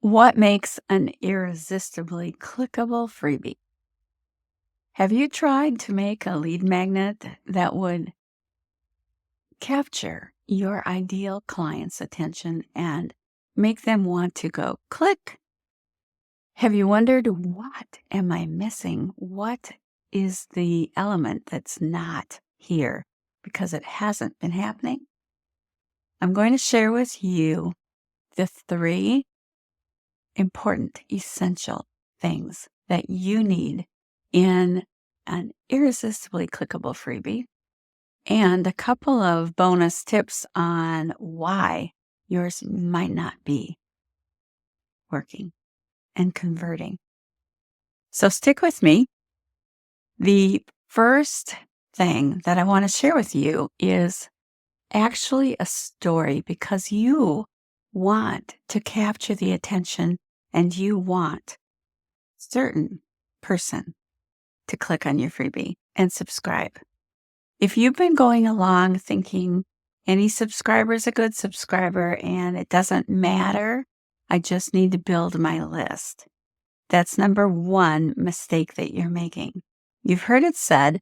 What makes an irresistibly clickable freebie? Have you tried to make a lead magnet that would capture your ideal client's attention and make them want to go click? Have you wondered, what am I missing? What is the element that's not here because it hasn't been happening? I'm going to share with you the three important, essential things that you need in an irresistibly clickable freebie, and a couple of bonus tips on why yours might not be working and converting. So stick with me. The first thing that I want to share with you is actually a story, because you want to capture the attention and you want certain person to click on your freebie and subscribe. If you've been going along thinking any subscriber is a good subscriber and it doesn't matter, I just need to build my list, that's number one mistake that you're making. You've heard it said,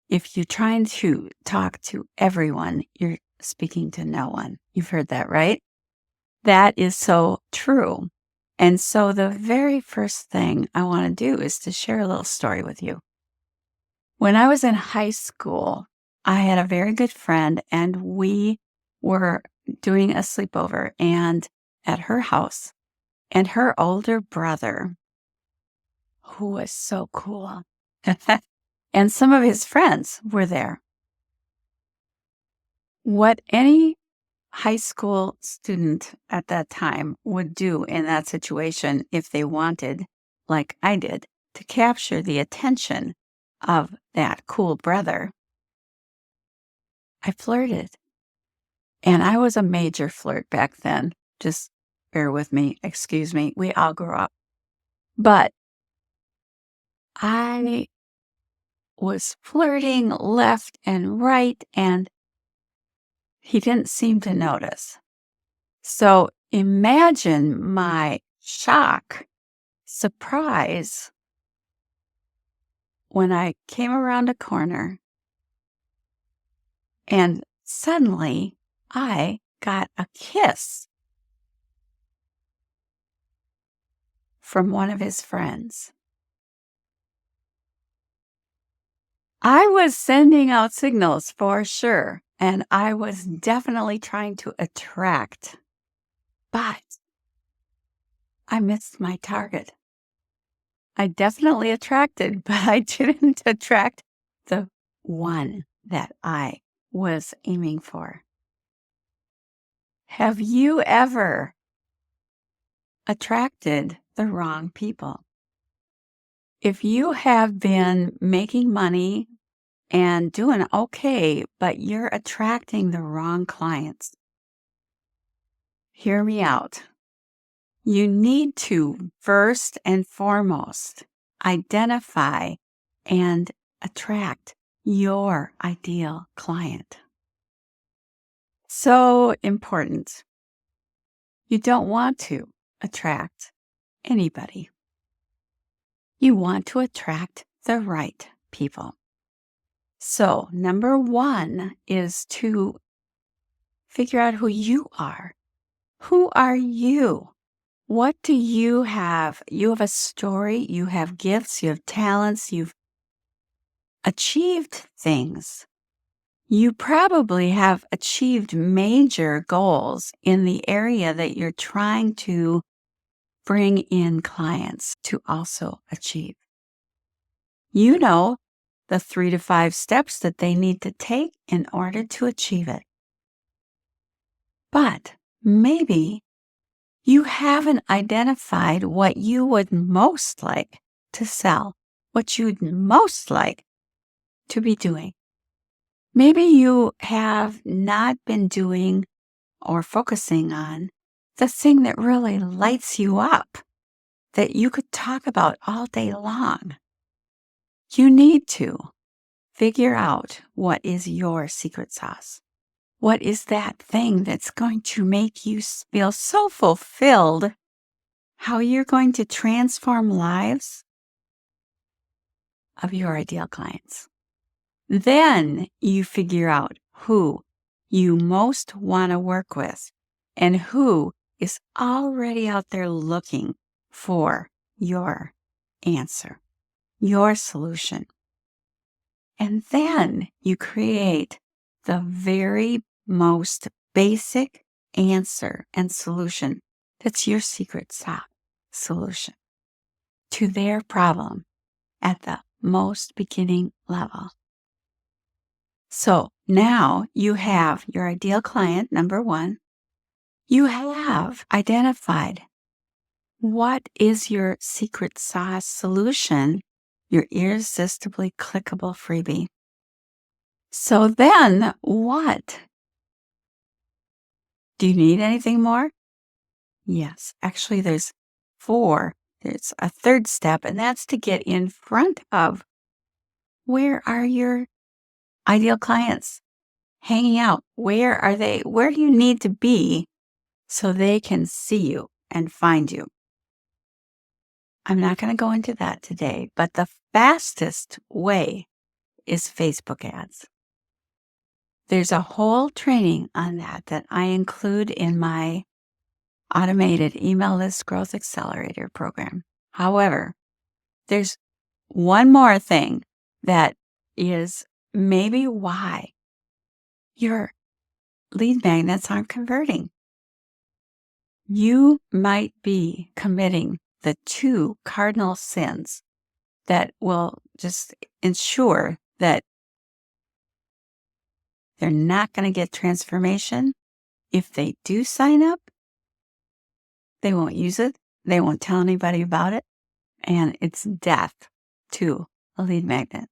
if you're trying to talk to everyone, you're speaking to no one. You've heard that, right? That is so true. And so the very first thing I want to do is to share a little story with you. When I was in high school, I had a very good friend, and we were doing a sleepover and at her house, and her older brother, who was so cool, and some of his friends were there. What any high school student at that time would do in that situation, if they wanted, like I did, to capture the attention of that cool brother, I flirted. And I was a major flirt back then. Just bear with me. Excuse me. We all grew up. But I was flirting left and right, and he didn't seem to notice. So imagine my shock, surprise, when I came around a corner and suddenly I got a kiss from one of his friends. I was sending out signals for sure, and I was definitely trying to attract, but I missed my target. I definitely attracted, but I didn't attract the one that I was aiming for. Have you ever attracted the wrong people? If you have been making money and doing okay, but you're attracting the wrong clients, hear me out. You need to, first and foremost, identify and attract your ideal client. So important. You don't want to attract anybody. You want to attract the right people. So, number one is to figure out who you are. Who are you? What do you have? You have a story, you have gifts, you have talents, you've achieved things. You probably have achieved major goals in the area that you're trying to bring in clients to also achieve. You know the 3 to 5 steps that they need to take in order to achieve it. But maybe you haven't identified what you would most like to sell, what you'd most like to be doing. Maybe you have not been doing or focusing on the thing that really lights you up, that you could talk about all day long. You need to figure out what is your secret sauce. What is that thing that's going to make you feel so fulfilled how you're going to transform lives of your ideal clients. Then you figure out who you most want to work with and who is already out there looking for your answer, your solution. And then you create the very most basic answer and solution that's your secret sauce solution to their problem at the most beginning level. So now you have your ideal client, number one. You have identified what is your secret sauce solution, your irresistibly clickable freebie. So then what? Do you need anything more? Yes, actually there's four. There's a third step, and that's to get in front of where are your ideal clients hanging out? Where are they? Where do you need to be so they can see you and find you? I'm not going to go into that today, but the fastest way is Facebook ads. There's a whole training on that I include in my automated email list growth accelerator program. However, there's one more thing that is maybe why your lead magnets aren't converting. You might be committing the two cardinal sins that will just ensure that they're not going to get transformation. If they do sign up, they won't use it. They won't tell anybody about it. And it's death to a lead magnet.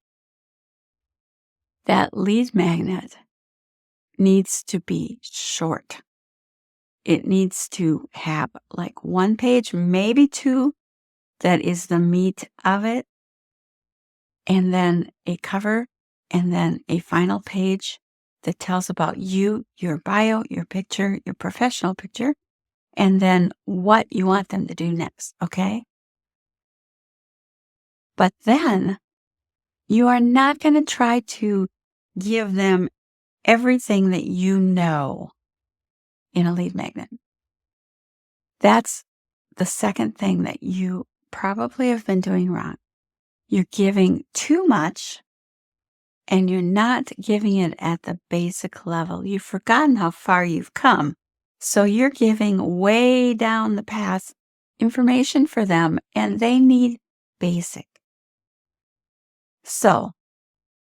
That lead magnet needs to be short. It needs to have like one page, maybe two, that is the meat of it. And then a cover, and then a final page that tells about you, your bio, your picture, your professional picture, and then what you want them to do next, okay? But then you are not going to try to give them everything that you know in a lead magnet. That's the second thing that you probably have been doing wrong. You're giving too much and you're not giving it at the basic level. You've forgotten how far you've come. So you're giving way down the path information for them, and they need basic. So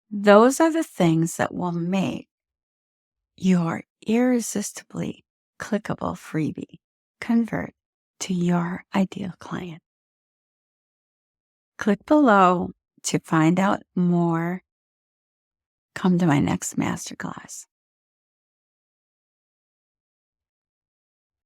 those are the things that will make your irresistibly clickable freebie convert to your ideal client. Click below to find out more. Come to my next masterclass.